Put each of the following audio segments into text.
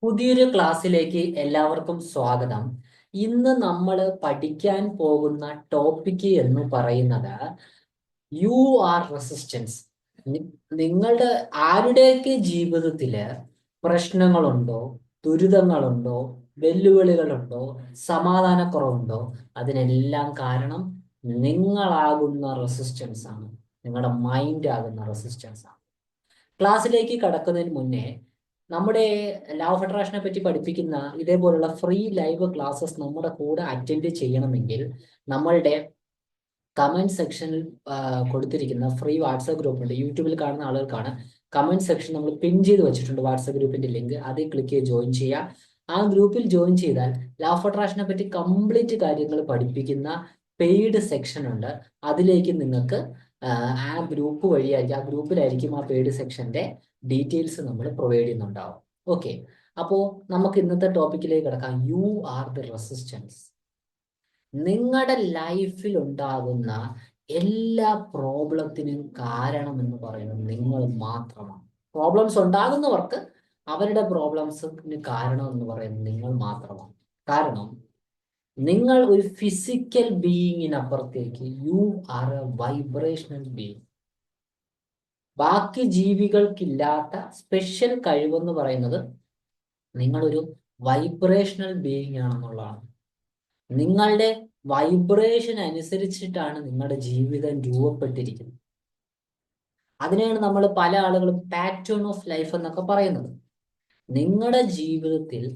പുതിയൊരു ക്ലാസ്സിലേക്ക് എല്ലാവർക്കും സ്വാഗതം. ഇന്ന് നമ്മൾ പഠിക്കാൻ പോകുന്ന ടോപ്പിക്ക് എന്ന് പറയുന്നത് യു ആർ റെസിസ്റ്റൻസ്. നിങ്ങളുടെ ആരുടെയൊക്കെ ജീവിതത്തില് പ്രശ്നങ്ങളുണ്ടോ, ദുരിതങ്ങളുണ്ടോ, വെല്ലുവിളികളുണ്ടോ, സമാധാനക്കുറവുണ്ടോ, അതിനെല്ലാം കാരണം നിങ്ങളാകുന്ന റെസിസ്റ്റൻസ് ആണ്. നിങ്ങളുടെ മൈൻഡ് ആകുന്ന റെസിസ്റ്റൻസ് ആണ്. ക്ലാസ്സിലേക്ക് കടക്കുന്നതിന് മുന്നേ നമ്മുടെ ലോ ഓഫ് അട്രാക്ഷനെ പറ്റി പഠിപ്പിക്കുന്ന ഇതേപോലുള്ള ഫ്രീ ലൈവ് ക്ലാസ്സസ് നമ്മുടെ കൂടെ അറ്റൻഡ് ചെയ്യണമെങ്കിൽ നമ്മളുടെ കമന്റ് സെക്ഷനിൽ കൊടുത്തിരിക്കുന്ന ഫ്രീ വാട്സപ്പ് ഗ്രൂപ്പ് ഉണ്ട്. യൂട്യൂബിൽ കാണുന്ന ആളുകൾക്കാണ്. കമന്റ് സെക്ഷൻ നമ്മൾ പിൻ ചെയ്ത് വെച്ചിട്ടുണ്ട് വാട്സപ്പ് ഗ്രൂപ്പിന്റെ ലിങ്ക്. അതിൽ ക്ലിക്ക് ചെയ്ത് ജോയിൻ ചെയ്യുക. ആ ഗ്രൂപ്പിൽ ജോയിൻ ചെയ്താൽ ലോ ഓഫ് അട്രാക്ഷനെ പറ്റി കംപ്ലീറ്റ് കാര്യങ്ങൾ പഠിപ്പിക്കുന്ന പെയ്ഡ് സെക്ഷൻ ഉണ്ട്. അതിലേക്ക് നിങ്ങൾക്ക് ആ ഗ്രൂപ്പ് വഴിയായിരിക്കും, ആ ഗ്രൂപ്പിലായിരിക്കും ആ പെയ്ഡ് സെക്ഷന്റെ ഡീറ്റെയിൽസ് നമ്മൾ പ്രൊവൈഡ് ചെയ്യുന്നുണ്ടാവും. ഓക്കെ, അപ്പോൾ നമുക്ക് ഇന്നത്തെ ടോപ്പിക്കിലേക്ക് കിടക്കാം. You are the resistance. നിങ്ങളുടെ ലൈഫിൽ ഉണ്ടാകുന്ന എല്ലാ പ്രോബ്ലത്തിനും കാരണം എന്ന് പറയുന്നത് നിങ്ങൾ മാത്രമാണ്. പ്രോബ്ലംസ് ഉണ്ടാകുന്നവർക്ക് അവരുടെ പ്രോബ്ലംസിന് കാരണം എന്ന് പറയുന്നത് നിങ്ങൾ മാത്രമാണ്. കാരണം നിങ്ങൾ ഒരു ഫിസിക്കൽ ബീയിങ്ങിനപ്പുറത്തേക്ക് you are a vibrational being. ബാക്കി ജീവികൾക്കില്ലാത്ത സ്പെഷ്യൽ കഴിവെന്ന് പറയുന്നത് നിങ്ങളൊരു വൈബ്രേഷണൽ ബീയിങ് ആണെന്നുള്ളതാണ്. നിങ്ങളുടെ വൈബ്രേഷൻ അനുസരിച്ചിട്ടാണ് നിങ്ങളുടെ ജീവിതം രൂപപ്പെട്ടിരിക്കുന്നത്. അതിനെയാണ് നമ്മൾ പല ആളുകളും പാറ്റേൺ ഓഫ് ലൈഫ് എന്നൊക്കെ പറയുന്നത്. നിങ്ങളുടെ ജീവിതത്തിൽ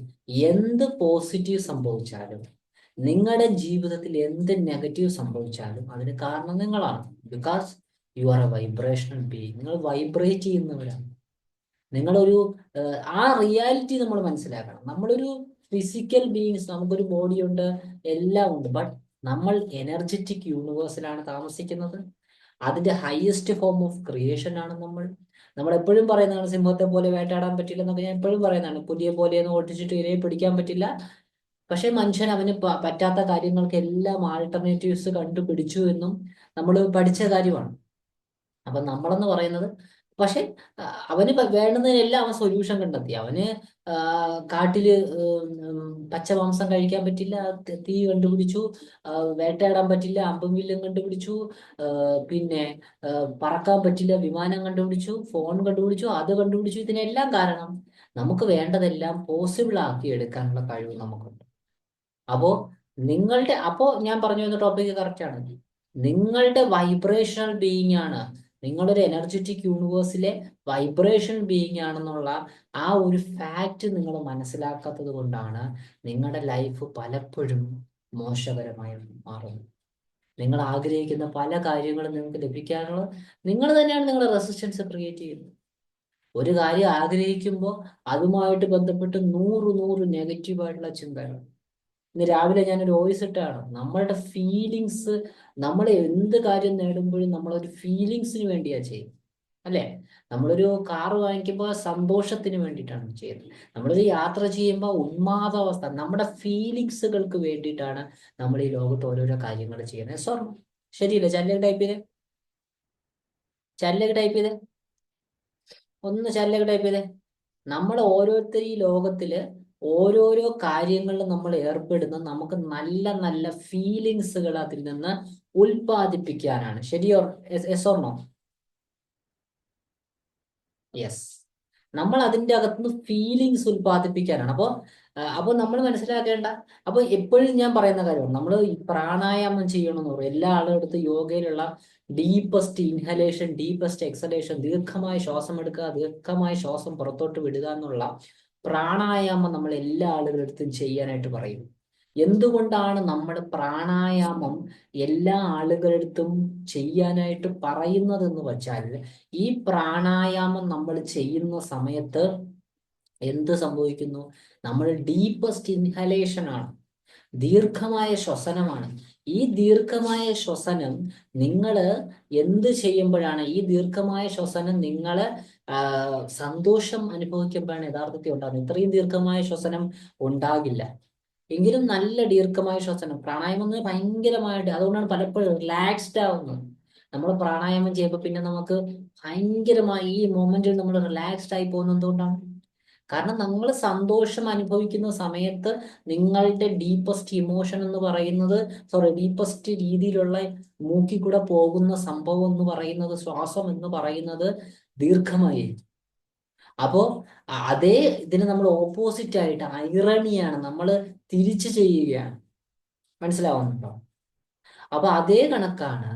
എന്ത് പോസിറ്റീവ് സംഭവിച്ചാലും നിങ്ങളുടെ ജീവിതത്തിൽ എന്ത് നെഗറ്റീവ് സംഭവിച്ചാലും അതിന് കാരണം നിങ്ങളാണ്. Because you are a vibrational being. നിങ്ങൾ വൈബ്രേറ്റ് ചെയ്യുന്നവരാണ്. നിങ്ങളൊരു ആ റിയാലിറ്റി നമ്മൾ മനസ്സിലാക്കണം. നമ്മളൊരു ഫിസിക്കൽ ബീയിങ്സ്, നമുക്കൊരു ബോഡി ഉണ്ട്, എല്ലാം ഉണ്ട്. ബട്ട് നമ്മൾ എനർജറ്റിക് യൂണിവേഴ്സിലാണ് താമസിക്കുന്നത്. അതിന്റെ ഹയസ്റ്റ് ഫോം ഓഫ് ക്രിയേഷൻ ആണ് നമ്മൾ എപ്പോഴും പറയുന്നതാണ് സിംഹത്തെ പോലെ വേട്ടയാടാൻ പറ്റില്ല എന്നൊക്കെ ഞാൻ എപ്പോഴും പറയുന്നതാണ്. പുലിയെ പോലെയൊന്നും ഓടിച്ചിട്ട് ഇരയെ പിടിക്കാൻ പറ്റില്ല. പക്ഷെ മനുഷ്യൻ അവന് പറ്റാത്ത കാര്യങ്ങൾക്ക് എല്ലാം ആൾട്ടർനേറ്റീവ്സ് കണ്ടുപിടിച്ചു എന്നും നമ്മൾ പഠിച്ച കാര്യമാണ്. അപ്പൊ നമ്മളെന്ന് പറയുന്നത്, പക്ഷെ അവന് വേണ്ടുന്നതിനെല്ലാം അവൻ സൊല്യൂഷൻ കണ്ടെത്തി. അവന് കാട്ടില് പച്ചമാംസം കഴിക്കാൻ പറ്റില്ല, തീ കണ്ടുപിടിച്ചു. വേട്ടയാടാൻ പറ്റില്ല, അമ്പും വില്ലും കണ്ടുപിടിച്ചു. പിന്നെ പറക്കാൻ പറ്റില്ല, വിമാനം കണ്ടുപിടിച്ചു, ഫോൺ കണ്ടുപിടിച്ചു, അത് കണ്ടുപിടിച്ചു. ഇതിനെല്ലാം കാരണം നമുക്ക് വേണ്ടതെല്ലാം പോസിബിൾ ആക്കി എടുക്കാനുള്ള കഴിവ് നമുക്കുണ്ട്. അപ്പോ അപ്പോ ഞാൻ പറഞ്ഞു വന്ന ടോപ്പിക് കറക്റ്റ് ആണ്. നിങ്ങളുടെ വൈബ്രേഷണൽ ബീയിങ് ആണ്. നിങ്ങളൊരു എനർജറ്റിക് യൂണിവേഴ്സിലെ വൈബ്രേഷൻ ബീയിങ് ആണെന്നുള്ള ആ ഒരു ഫാക്റ്റ് നിങ്ങൾ മനസ്സിലാക്കാത്തത് കൊണ്ടാണ് നിങ്ങളുടെ ലൈഫ് പലപ്പോഴും മോശകരമായി മാറുന്നത്. നിങ്ങൾ ആഗ്രഹിക്കുന്ന പല കാര്യങ്ങളും നിങ്ങൾക്ക് ലഭിക്കാനുള്ള നിങ്ങൾ തന്നെയാണ് നിങ്ങളുടെ റെസിസ്റ്റൻസ് ക്രിയേറ്റ് ചെയ്യുന്നത്. ഒരു കാര്യം ആഗ്രഹിക്കുമ്പോൾ അതുമായിട്ട് ബന്ധപ്പെട്ട് നൂറ് നൂറ് നെഗറ്റീവായിട്ടുള്ള ചിന്തകൾ. ഇന്ന് രാവിലെ ഞാനൊരു വോയിസ് ഇട്ടാണ്. നമ്മളുടെ ഫീലിങ്സ്, നമ്മൾ എന്ത് കാര്യം നേടുമ്പോഴും നമ്മളൊരു ഫീലിങ്സിന് വേണ്ടിയാ ചെയ്യുന്നത്, അല്ലെ? നമ്മളൊരു കാറ് വാങ്ങിക്കുമ്പോൾ സന്തോഷത്തിന് വേണ്ടിയിട്ടാണ് ചെയ്യുന്നത്. നമ്മളൊരു യാത്ര ചെയ്യുമ്പോൾ ഉന്മാദാവസ്ഥ, നമ്മുടെ ഫീലിങ്സുകൾക്ക് വേണ്ടിയിട്ടാണ് നമ്മൾ ഈ ലോകത്ത് ഓരോരോ കാര്യങ്ങൾ ചെയ്യുന്നത്. സ്വർണ്ണം ശരിയല്ലേ? ചാനലിലേക്ക് ടൈപ്പ് ചെയ്തേ, ഒന്ന് ചാനലിലേക്ക് ടൈപ്പ് ചെയ്തേ. നമ്മൾ ഓരോരുത്തർ ഈ ലോകത്തില് ഓരോരോ കാര്യങ്ങളിൽ നമ്മൾ ഏർപ്പെടുന്ന നമുക്ക് നല്ല നല്ല ഫീലിങ്സുകൾ അതിൽ നിന്ന് ഉൽപ്പാദിപ്പിക്കാനാണ്. ശരിയോ? Yes or no? യെസ്. നമ്മൾ അതിന്റെ അകത്തുനിന്ന് ഫീലിങ്സ് ഉൽപ്പാദിപ്പിക്കാനാണ്. അപ്പോൾ നമ്മൾ മനസ്സിലാക്കേണ്ട, അപ്പൊ എപ്പോഴും ഞാൻ പറയുന്ന കാര്യമാണ്, നമ്മൾ ഈ പ്രാണായാമം ചെയ്യണമെന്ന് പറയും. എല്ലാ ആളുകളുടെ യോഗയിലുള്ള ഡീപ്പസ്റ്റ് ഇൻഹലേഷൻ, ഡീപ്പസ്റ്റ് എക്സലേഷൻ, ദീർഘമായ ശ്വാസം എടുക്കുക, ദീർഘമായ ശ്വാസം പുറത്തോട്ട് വിടുക എന്നുള്ള പ്രാണായാമം നമ്മൾ എല്ലാ ആളുകളുടെടുത്തും ചെയ്യാനായിട്ട് പറയും. എന്തുകൊണ്ടാണ് നമ്മൾ പ്രാണായാമം എല്ലാ ആളുകളടുത്തും ചെയ്യാനായിട്ട് പറയുന്നത് എന്ന് വെച്ചാൽ, ഈ പ്രാണായാമം നമ്മൾ ചെയ്യുന്ന സമയത്ത് എന്ത് സംഭവിക്കുന്നു? നമ്മൾ ഡീപ്പസ്റ്റ് ഇൻഹലേഷൻ ആണ്, ദീർഘമായ ശ്വസനമാണ്. ഈ ദീർഘമായ ശ്വസനം നിങ്ങൾ എന്ത് ചെയ്യുമ്പോഴാണ് ഈ ദീർഘമായ ശ്വസനം നിങ്ങൾ സന്തോഷം അനുഭവിക്കുമ്പോഴാണ് യഥാർത്ഥത്തിൽ ഉണ്ടാകുന്നത്. ഇത്രയും ദീർഘമായ ശ്വസനം ഉണ്ടാകില്ല. എങ്കിലും നല്ല ദീർഘമായ ശ്വസനം, പ്രാണായാമം എന്ന് ഭയങ്കരമായിട്ട്, അതുകൊണ്ടാണ് പലപ്പോഴും റിലാക്സ്ഡ് ആവുന്നത്. നമ്മൾ പ്രാണായാമം ചെയ്യുമ്പോൾ പിന്നെ നമുക്ക് ഭയങ്കരമായി ഈ മൊമെന്റിൽ നമ്മൾ റിലാക്സ്ഡ് ആയി പോകുന്നത് എന്തുകൊണ്ടാണ്? കാരണം നിങ്ങൾ സന്തോഷം അനുഭവിക്കുന്ന സമയത്ത് നിങ്ങളുടെ ഡീപ്പസ്റ്റ് ഇമോഷൻ എന്ന് പറയുന്നത്, ഡീപ്പസ്റ്റ് രീതിയിലുള്ള മൂക്കിൽ കൂടെ പോകുന്ന സംഭവം എന്ന് പറയുന്നത്, ശ്വാസം എന്ന് പറയുന്നത് ദീർഘമായി. അപ്പോ അതേ ഇതിന് നമ്മൾ ഓപ്പോസിറ്റ് ആയിട്ട് ഐറണിയാണ്, നമ്മൾ തിരിച്ചു ചെയ്യുകയാണ്. മനസ്സിലാവുന്നുണ്ടോ? അപ്പൊ അതേ കണക്കാണ്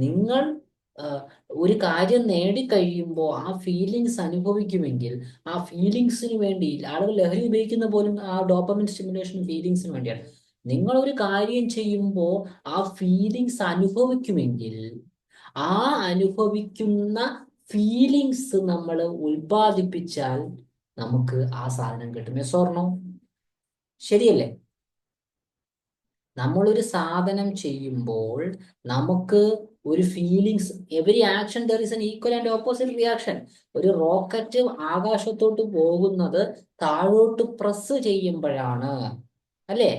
നിങ്ങൾ ഒരു കാര്യം നേടിക്കഴിയുമ്പോൾ ആ ഫീലിങ്സ് അനുഭവിക്കുമെങ്കിൽ ആ ഫീലിങ്സിന് വേണ്ടി ആളുകൾ ലഹരി ഉപയോഗിക്കുന്ന പോലും ആ ഡോപ്പമിൻ സ്റ്റിമുലേഷൻ ഫീലിങ്സിന് വേണ്ടിയാണ്. നിങ്ങൾ ഒരു കാര്യം ചെയ്യുമ്പോൾ ആ ഫീലിങ്സ് അനുഭവിക്കുമെങ്കിൽ ആ അനുഭവിക്കുന്ന ഫീലിങ്സ് നമ്മൾ ഉൽപ്പാദിപ്പിച്ചാൽ നമുക്ക് ആ സാധനം കിട്ടും. Yes or no? ശരിയല്ലേ? നമ്മളൊരു സാധനം ചെയ്യുമ്പോൾ നമുക്ക് ഒരു feelings, every action there is an equal and opposite reaction. ഒരു റോക്കറ്റ് ആകാശത്തോട്ട് പോകുന്നത് താഴോട്ട് പ്രസ് ചെയ്യുമ്പോഴാണ്, അല്ലേ?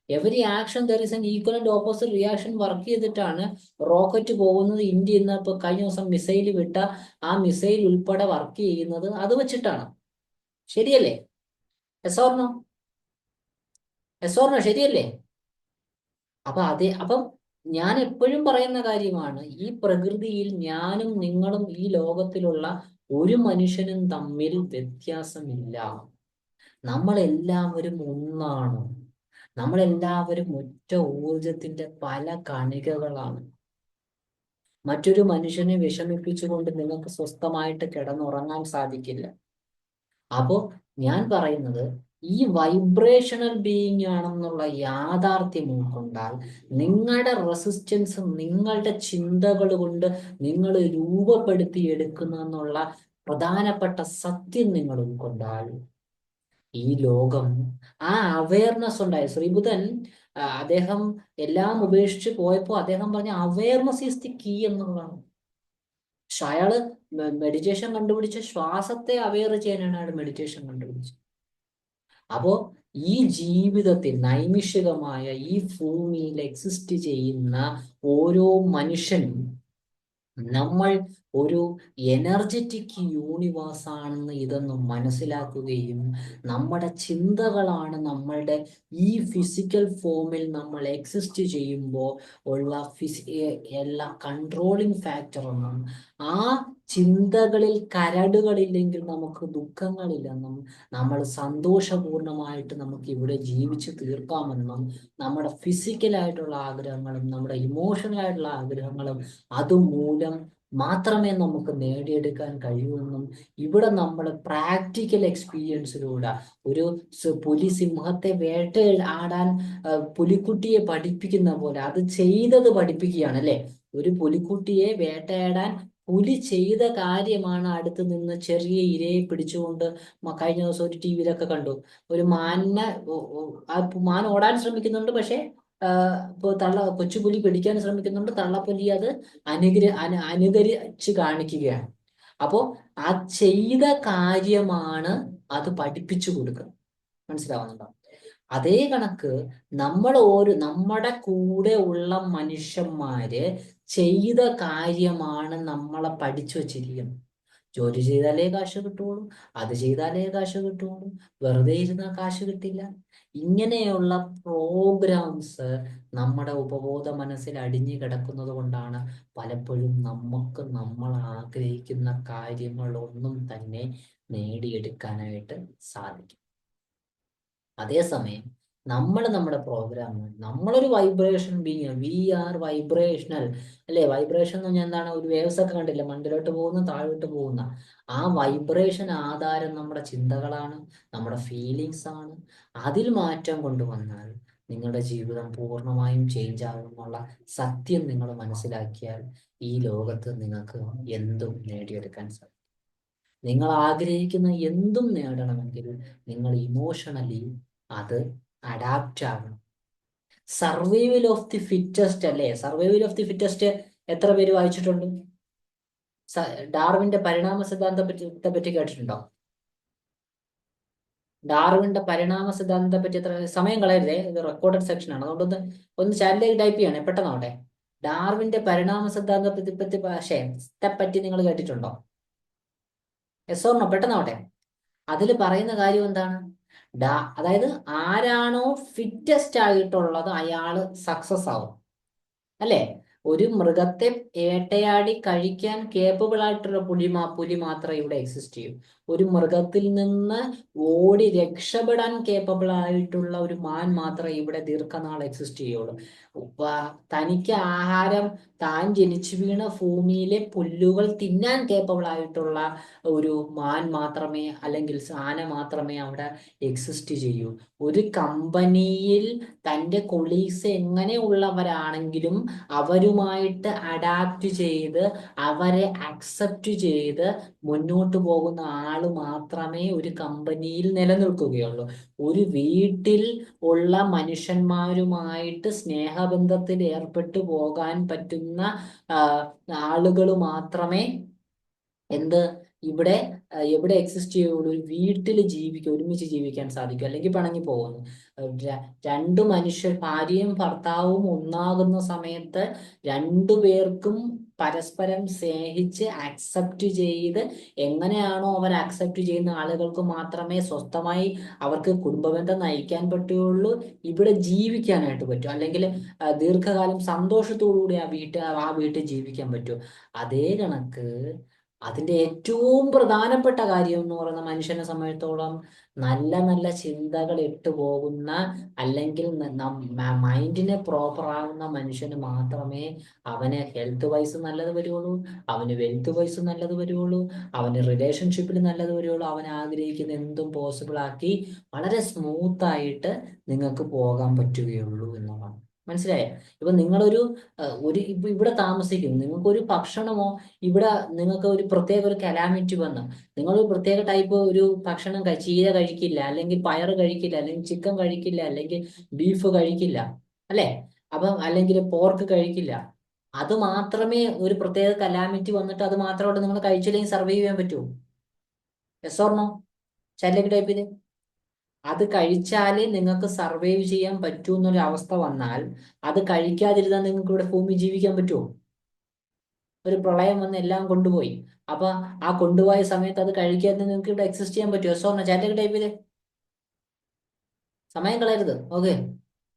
Every action there is an equal and opposite reaction work ചെയ്തിട്ടാണ് റോക്കറ്റ് പോകുന്നത്. ഇന്ത്യ ഇന്ന് ഇപ്പൊ കഴിഞ്ഞ ദിവസം മിസൈൽ വിട്ട ആ മിസൈൽ ഉൾപ്പെടെ വർക്ക് ചെയ്യുന്നത് അത് വെച്ചിട്ടാണ്. ശരിയല്ലേ? Yes or no? Yes or no? ശരിയല്ലേ? അപ്പം ഞാൻ എപ്പോഴും പറയുന്ന കാര്യമാണ്, ഈ പ്രകൃതിയിൽ ഞാനും നിങ്ങളും ഈ ലോകത്തിലുള്ള ഒരു മനുഷ്യനും തമ്മിൽ വ്യത്യാസമില്ല. നമ്മളെല്ലാവരും ഒന്നാണ്. നമ്മളെല്ലാവരും ഒറ്റ ഊർജത്തിന്റെ പല കണികകളാണ്. മറ്റൊരു മനുഷ്യനെ വിഷമിപ്പിച്ചുകൊണ്ട് നിങ്ങൾക്ക് സ്വസ്ഥമായിട്ട് കിടന്നുറങ്ങാൻ സാധിക്കില്ല. അപ്പോ ഞാൻ പറയുന്നത്, ഈ വൈബ്രേഷണൽ ബീയിങ് ആണെന്നുള്ള യാഥാർത്ഥ്യം ഉൾക്കൊണ്ടാൽ നിങ്ങളുടെ റെസിസ്റ്റൻസ് നിങ്ങളുടെ ചിന്തകൾ കൊണ്ട് നിങ്ങൾ രൂപപ്പെടുത്തി എടുക്കുന്നെന്നുള്ള പ്രധാനപ്പെട്ട സത്യം നിങ്ങൾ ഉൾക്കൊണ്ടാൽ ഈ ലോകം, ആ അവയർനെസ് ഉണ്ടായി. ശ്രീബുധൻ അദ്ദേഹം എല്ലാം ഉപേക്ഷിച്ച് പോയപ്പോൾ അദ്ദേഹം പറഞ്ഞ അവയർനെസ് ഈസ് ദി കീ എന്നുള്ളതാണ്. പക്ഷെ അയാള് മെഡിറ്റേഷൻ കണ്ടുപിടിച്ച ശ്വാസത്തെ അവെയർ ചെയ്യാനാണ് അയാൾ മെഡിറ്റേഷൻ കണ്ടുപിടിച്ചത്. അപ്പോ ഈ ജീവിതത്തിൽ നൈമിഷികമായ ഈ ഭൂമിയിൽ എക്സിസ്റ്റ് ചെയ്യുന്ന ഓരോ മനുഷ്യനും നമ്മൾ ഒരു എനർജറ്റിക് യൂണിവേഴ്സ് ആണെന്ന് ഇതൊന്ന് മനസ്സിലാക്കുകയും നമ്മുടെ ചിന്തകളാണ് നമ്മളുടെ ഈ ഫിസിക്കൽ ഫോമിൽ നമ്മൾ എക്സിസ്റ്റ് ചെയ്യുമ്പോൾ ഉള്ള എല്ലാ കൺട്രോളിങ് ഫാക്ടർ എന്നും, ആ ചിന്തകളിൽ കരടുകളില്ലെങ്കിൽ നമുക്ക് ദുഃഖങ്ങളില്ലെന്നും നമ്മൾ സന്തോഷപൂർണമായിട്ട് നമുക്ക് ഇവിടെ ജീവിച്ച് തീർക്കാമെന്നും നമ്മുടെ ഫിസിക്കലായിട്ടുള്ള ആഗ്രഹങ്ങളും നമ്മുടെ ഇമോഷണൽ ആയിട്ടുള്ള ആഗ്രഹങ്ങളും അതുമൂലം മാത്രമേ നമുക്ക് നേടിയെടുക്കാൻ കഴിയൂന്നും ഇവിടെ നമ്മൾ പ്രാക്ടിക്കൽ എക്സ്പീരിയൻസിലൂടെ ഒരു പുലി സിംഹത്തെ വേട്ടയാടാൻ പുലിക്കുട്ടിയെ പഠിപ്പിക്കുന്ന പോലെ അത് ചെയ്തത് പഠിപ്പിക്കുകയാണ്, അല്ലെ? ഒരു പുലിക്കുട്ടിയെ വേട്ടയാടാൻ പുലി ചെയ്ത കാര്യമാണ് അടുത്ത് നിന്ന് ചെറിയ ഇരയെ പിടിച്ചുകൊണ്ട്, കഴിഞ്ഞ ദിവസം ഒരു ടി വിയിലൊക്കെ കണ്ടു, ഒരു മാനിനെ, ആ മാൻ ഓടാൻ ശ്രമിക്കുന്നുണ്ട്, പക്ഷെ ഇപ്പൊ കൊച്ചുപുലി പിടിക്കാൻ ശ്രമിക്കുന്നുണ്ട്, തള്ളപ്പുലി അത് അനുകരിച്ച് കാണിക്കുകയാണ്. അപ്പോ ആ ചെയ്ത കാര്യമാണ് അത് പഠിപ്പിച്ചു കൊടുക്കുന്നത്. മനസ്സിലാവുന്നുണ്ടോ? അതേ കണക്ക് നമ്മുടെ കൂടെ ഉള്ള മനുഷ്യന്മാര് ചെയ്ത കാര്യമാണ് നമ്മളെ പഠിച്ചു വച്ചിരിക്കുന്നത്. ജോലി ചെയ്താലേ കാശ് കിട്ടുള്ളൂ, അത് ചെയ്താലേ കാശ് കിട്ടുള്ളൂ, വെറുതെ ഇരുന്നാൽ കാശ് കിട്ടില്ല. ഇങ്ങനെയുള്ള പ്രോഗ്രാംസ് നമ്മുടെ ഉപബോധ മനസ്സിൽ അടിഞ്ഞു കിടക്കുന്നത് കൊണ്ടാണ് പലപ്പോഴും നമ്മൾ ആഗ്രഹിക്കുന്ന കാര്യങ്ങളൊന്നും തന്നെ നേടിയെടുക്കാനായിട്ട് സാധിക്കും. അതേസമയം നമ്മുടെ പ്രോഗ്രാം, നമ്മളൊരു vibration being, we are vibrational, അല്ലെ? വൈബ്രേഷൻ എന്ന് പറഞ്ഞാൽ എന്താണ്? ഒരു വേവ്സ് ഒക്കെ കണ്ടില്ല, മണ്ടിലോട്ട് പോകുന്ന താഴോട്ട് പോകുന്ന ആ വൈബ്രേഷൻ ആധാരം നമ്മുടെ ചിന്തകളാണ്, നമ്മുടെ ഫീലിങ്സ് ആണ്. അതിൽ മാറ്റം കൊണ്ടുവന്നാൽ നിങ്ങളുടെ ജീവിതം പൂർണ്ണമായും ചേഞ്ച് ആകുമെന്നുള്ള സത്യം നിങ്ങൾ മനസ്സിലാക്കിയാൽ ഈ ലോകത്ത് നിങ്ങൾക്ക് എന്തും നേടിയെടുക്കാൻ സാധിക്കും. നിങ്ങൾ ആഗ്രഹിക്കുന്ന എന്തും നേടണമെങ്കിൽ നിങ്ങൾ ഇമോഷണലി അത് അഡാപ്റ്റ് ആകണം. സർവൈവൽ ഓഫ് ദി ഫിറ്റസ്റ്റ്, അല്ലേ? സർവൈവൽ ഓഫ് ദി ഫിറ്റസ്റ്റ് എത്ര പേര് വായിച്ചിട്ടുണ്ട്? ഡാർവിന്റെ പരിണാമ സിദ്ധാന്തത്തെ പറ്റി കേട്ടിട്ടുണ്ടോ? ഡാർവിന്റെ പരിണാമ സിദ്ധാന്തത്തെ പറ്റി എത്ര സമയം കളയരുതേ, ഇത് റെക്കോർഡഡ് സെക്ഷൻ ആണ്, അതുകൊണ്ട് ഒന്ന് ചാനലിലേക്ക് ടൈപ്പ് ചെയ്യണേ, പെട്ടെന്നാവട്ടെ. ഡാർവിന്റെ പരിണാമ സിദ്ധാന്തത്തെ പറ്റി നിങ്ങൾ കേട്ടിട്ടുണ്ടോ? Yes or no? പെട്ടെന്നാവട്ടെ. അതിൽ പറയുന്ന കാര്യം എന്താണ്? അതായത് ആരാണോ ഫിറ്റസ്റ്റ് ആയിട്ടുള്ളത് അയാള് സക്സസ് ആവും, അല്ലേ? ഒരു മൃഗത്തെ വേട്ടയാടി കഴിക്കാൻ കേപ്പബിൾ ആയിട്ടുള്ള പുലി മാത്രമേ ഇവിടെ എക്സിസ്റ്റ് ചെയ്യൂ. ഒരു മൃഗത്തിൽ നിന്ന് ഓടി രക്ഷപ്പെടാൻ കേപ്പബിൾ ആയിട്ടുള്ള ഒരു മാൻ മാത്രമേ ഇവിടെ ദീർഘനാൾ എക്സിസ്റ്റ് ചെയ്യുള്ളൂ. തനിക്ക് ആഹാരം, താൻ ജനിച്ചു വീണ ഭൂമിയിലെ പുല്ലുകൾ തിന്നാൻ കേപ്പബിൾ ആയിട്ടുള്ള ഒരു മാൻ മാത്രമേ, അല്ലെങ്കിൽ ആന മാത്രമേ അവിടെ എക്സിസ്റ്റ് ചെയ്യൂ. ഒരു കമ്പനിയിൽ തൻ്റെ കൊളീഗ്സ് എങ്ങനെയുള്ളവരാണെങ്കിലും അവരുമായിട്ട് അഡാപ്റ്റ് ചെയ്ത് അവരെ അക്സെപ്റ്റ് ചെയ്ത് മുന്നോട്ട് പോകുന്ന ആള് മാത്രമേ ഒരു കമ്പനിയിൽ നിലനിൽക്കുകയുള്ളൂ. ഒരു വീട്ടിൽ ഉള്ള മനുഷ്യന്മാരുമായിട്ട് സ്നേഹബന്ധത്തിൽ ഏർപ്പെട്ടു പോകാൻ പറ്റുന്ന ആളുകൾ മാത്രമേ എന്ത് ഇവിടെ എവിടെ എക്സിസ്റ്റ് ചെയ്യുള്ളൂ? ഒരു വീട്ടിൽ ഒരുമിച്ച് ജീവിക്കാൻ സാധിക്കും. അല്ലെങ്കിൽ പിണങ്ങി പോകുന്നു. രണ്ടു മനുഷ്യർ, ഭാര്യയും ഭർത്താവും ഒന്നാകുന്ന സമയത്ത് രണ്ടുപേർക്കും പരസ്പരം സ്നേഹിച്ച് അക്സെപ്റ്റ് ചെയ്ത്, എങ്ങനെയാണോ അവർ അക്സെപ്റ്റ് ചെയ്യുന്ന ആളുകൾക്ക് മാത്രമേ സ്വസ്ഥമായി അവർക്ക് കുടുംബബന്ധം നയിക്കാൻ പറ്റുകയുള്ളൂ, ഇവിടെ ജീവിക്കാനായിട്ട് പറ്റും. അല്ലെങ്കിൽ ദീർഘകാലം സന്തോഷത്തോടുകൂടി ആ വീട്ടിൽ ജീവിക്കാൻ പറ്റും. അതേ കണക്ക് അതിന്റെ ഏറ്റവും പ്രധാനപ്പെട്ട കാര്യം എന്ന് പറയുന്ന മനുഷ്യനെ സംബന്ധിച്ചിടത്തോളം നല്ല നല്ല ചിന്തകൾ ഇട്ടുപോകുന്ന, അല്ലെങ്കിൽ മൈൻഡിനെ പ്രോപ്പർ ആകുന്ന മനുഷ്യന് മാത്രമേ അവന് ഹെൽത്ത് വൈസ് നല്ലത് വരുള്ളൂ, അവന് വെൽത്ത് വൈസ് നല്ലത് വരുള്ളൂ, അവന് റിലേഷൻഷിപ്പിൽ നല്ലത് വരുള്ളൂ. അവൻ ആഗ്രഹിക്കുന്ന എന്തും പോസിബിൾ ആക്കി വളരെ സ്മൂത്ത് ആയിട്ട് നിങ്ങൾക്ക് പോകാൻ പറ്റുകയുള്ളൂ എന്നുള്ളതാണ്. മനസ്സിലായോ? ഇപ്പൊ നിങ്ങളൊരു ഇപ്പൊ ഇവിടെ താമസിക്കും, നിങ്ങൾക്കൊരു ഭക്ഷണമോ, ഇവിടെ നിങ്ങൾക്ക് ഒരു പ്രത്യേക ഒരു കലാമിറ്റി വന്ന് നിങ്ങൾ ഒരു പ്രത്യേക ടൈപ്പ് ഒരു ഭക്ഷണം ചീര കഴിക്കില്ല, അല്ലെങ്കിൽ പയറ് കഴിക്കില്ല, അല്ലെങ്കിൽ ചിക്കൻ കഴിക്കില്ല, അല്ലെങ്കിൽ ബീഫ് കഴിക്കില്ല, അല്ലേ? അപ്പം അല്ലെങ്കിൽ പോർക്ക് കഴിക്കില്ല. അത് മാത്രമേ ഒരു പ്രത്യേക കലാമിറ്റി വന്നിട്ട് അത് മാത്രമായിട്ട് നിങ്ങൾ കഴിച്ചില്ലെങ്കിൽ സർവൈവ് ചെയ്യാൻ പറ്റുമോ? Yes or no? ചാറ്റിലേക്ക് ടൈപ്പ് ചെയ്ത്. അത് കഴിച്ചാലേ നിങ്ങൾക്ക് സർവൈവ് ചെയ്യാൻ പറ്റൂ എന്നൊരു അവസ്ഥ വന്നാൽ, അത് കഴിക്കാതിരുന്നാൽ നിങ്ങൾക്ക് ഇവിടെ ഭൂമി ജീവിക്കാൻ പറ്റുമോ? ഒരു പ്രളയം വന്ന് എല്ലാം കൊണ്ടുപോയി. അപ്പൊ ആ കൊണ്ടുപോയ സമയത്ത് അത് കഴിക്കാതെ നിങ്ങൾക്ക് ഇവിടെ എക്സിസ്റ്റ് ചെയ്യാൻ പറ്റുമോ? സോറിന് ചാറ്റൊക്കെ ടൈപ്പ് ചെയ്തേ, സമയം കളയരുത്. ഓക്കെ.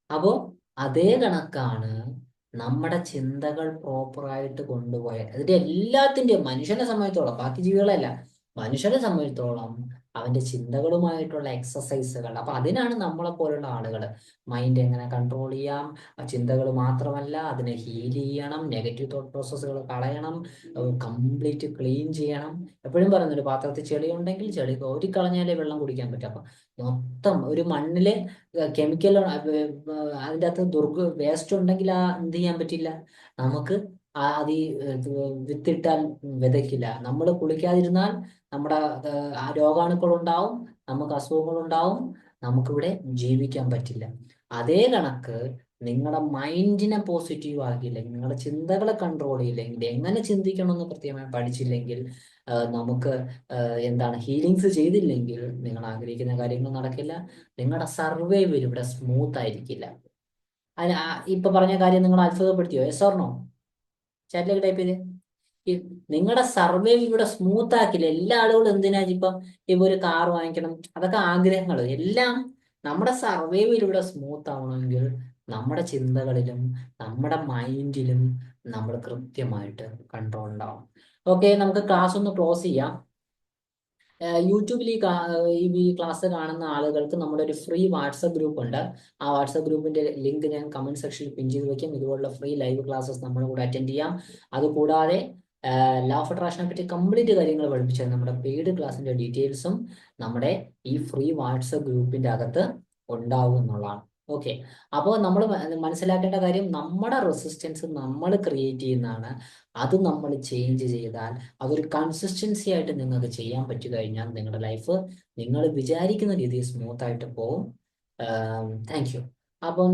അപ്പോ അതേ കണക്കാണ് നമ്മുടെ ചിന്തകൾ പ്രോപ്പറായിട്ട് കൊണ്ടുപോയാൽ അതിന്റെ എല്ലാത്തിന്റെയും, മനുഷ്യനെ സംബന്ധിച്ചോളം, ബാക്കി ജീവികളല്ല, മനുഷ്യനെ സംബന്ധിച്ചിടത്തോളം അവന്റെ ചിന്തകളുമായിട്ടുള്ള എക്സസൈസുകൾ. അപ്പൊ അതിനാണ് നമ്മളെ പോലുള്ള ആളുകൾ മൈൻഡ് എങ്ങനെ കൺട്രോൾ ചെയ്യാം, ചിന്തകൾ മാത്രമല്ല അതിനെ ഹീൽ ചെയ്യണം, നെഗറ്റീവ് തോട്ട് പ്രോസസ്സുകൾ കളയണം, കംപ്ലീറ്റ് ക്ലീൻ ചെയ്യണം. എപ്പോഴും പറയുന്നത്, ഒരു പാത്രത്തിൽ ചെളി ഉണ്ടെങ്കിൽ ചെളി കോരിക്കളഞ്ഞാലേ വെള്ളം കുടിക്കാൻ പറ്റും. അപ്പൊ മൊത്തം ഒരു മണ്ണില് കെമിക്കൽ അതിൻ്റെ അകത്ത് വേസ്റ്റ് ഉണ്ടെങ്കിൽ എന്ത് ചെയ്യാൻ പറ്റില്ല നമുക്ക്. അത് വിത്തിട്ടാൽ വിതയ്ക്കില്ല. നമ്മൾ കുളിക്കാതിരുന്നാൽ നമ്മുടെ രോഗാണുക്കൾ ഉണ്ടാവും, നമുക്ക് അസുഖങ്ങൾ ഉണ്ടാവും, നമുക്കിവിടെ ജീവിക്കാൻ പറ്റില്ല. അതേ കണക്ക് നിങ്ങളുടെ മൈൻഡിനെ പോസിറ്റീവ് ആക്കിയില്ലെങ്കിൽ, നിങ്ങളുടെ ചിന്തകളെ കൺട്രോൾ ചെയ്യില്ലെങ്കിൽ, എങ്ങനെ ചിന്തിക്കണമെന്ന് കൃത്യമായി പഠിച്ചില്ലെങ്കിൽ, നമുക്ക് എന്താണ് ഹീലിങ്സ് ചെയ്തില്ലെങ്കിൽ നിങ്ങൾ ആഗ്രഹിക്കുന്ന കാര്യങ്ങൾ നടക്കില്ല. നിങ്ങളുടെ സർവൈവൽ ഇവിടെ സ്മൂത്ത് ആയിരിക്കില്ല. ഇപ്പൊ പറഞ്ഞ കാര്യം നിങ്ങൾ അത്ഭുതപ്പെടുത്തിയോ? Yes or no? ചാറ്റിലേക്ക് ടൈപ്പ് ചെയ്ത്. നിങ്ങളുടെ സർവൈവ് ഇവിടെ സ്മൂത്ത് ആക്കില്ല. എല്ലാ ആളുകളും എന്തിനാ ഇപ്പൊ ഒരു കാർ വാങ്ങിക്കണം, അതൊക്കെ ആഗ്രഹങ്ങൾ എല്ലാം. നമ്മുടെ സർവൈവൽ ഇവിടെ സ്മൂത്ത് ആവണമെങ്കിൽ നമ്മുടെ ചിന്തകളിലും നമ്മുടെ മൈൻഡിലും നമ്മൾ കൃത്യമായിട്ട് കൺട്രോൾ ഉണ്ടാവും. ഓക്കെ, നമുക്ക് ക്ലാസ് ഒന്ന് ക്ലോസ് ചെയ്യാം. യൂട്യൂബിൽ ഈ ക്ലാസ് കാണുന്ന ആളുകൾക്ക് നമ്മുടെ ഒരു ഫ്രീ വാട്സപ്പ് ഗ്രൂപ്പ് ഉണ്ട്. ആ വാട്സപ്പ് ഗ്രൂപ്പിന്റെ ലിങ്ക് ഞാൻ കമന്റ് സെക്ഷനിൽ പിൻ ചെയ്ത് വെക്കാം. ഇതുപോലുള്ള ഫ്രീ ലൈവ് ക്ലാസ്സസ് നമ്മുടെ കൂടെ അറ്റൻഡ് ചെയ്യാം. അതുകൂടാതെ ലോ ഓഫ് അട്രാക്ഷനെ പറ്റി കംപ്ലീറ്റ് കാര്യങ്ങൾ പഠിപ്പിച്ചത് നമ്മുടെ പെയ്ഡ് ക്ലാസ്സിന്റെ ഡീറ്റെയിൽസും നമ്മുടെ ഈ ഫ്രീ വാട്സപ്പ് ഗ്രൂപ്പിന്റെ അകത്ത് ഉണ്ടാവും എന്നുള്ളതാണ്. ഓക്കെ. അപ്പോൾ നമ്മൾ മനസ്സിലാക്കേണ്ട കാര്യം, നമ്മുടെ റെസിസ്റ്റൻസ് നമ്മൾ ക്രിയേറ്റ് ചെയ്യുന്നതാണ്. അത് നമ്മൾ ചേഞ്ച് ചെയ്താൽ, അതൊരു കൺസിസ്റ്റൻസി ആയിട്ട് നിങ്ങൾക്ക് ചെയ്യാൻ പറ്റി കഴിഞ്ഞാൽ നിങ്ങളുടെ ലൈഫ് നിങ്ങൾ വിചാരിക്കുന്ന രീതിയിൽ സ്മൂത്ത് ആയിട്ട് പോകും. Thank you. അപ്പം